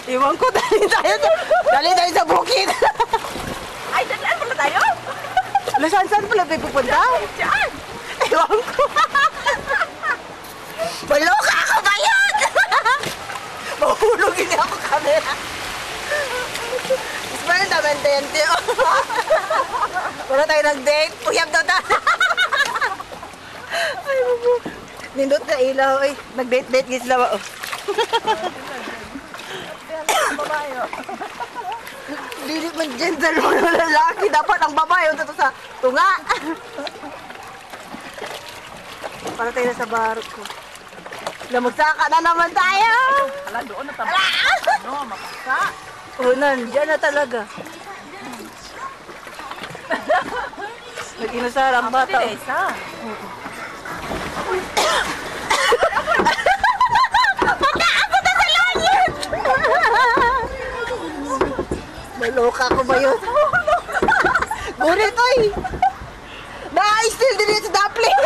Iwan ko, dali tayo sa bukid. Ay, saan pala tayo? Saan pala tayo pupunta? Diyan. Iwan ko. Baloka ako ba yun? Mahulogin niya ako camera. Ismael naman tente. Wala tayo nag-date. Puyab daw ta. Ay, nindot na ilaw. Ay, nag-date-date guys lawa. Dili man gentle mo na lalaki. Dapat ang babae. Ito sa tunga. Para tayo na sa barok ko. Magsaka na naman tayo. Wala, doon na tayo. Ano, mapasa. Oh, nandiyan na talaga. Nag-inusara ang bata. Teresa. Maloka ko ba yun? Gurit, oy! Na-still din sa daplin!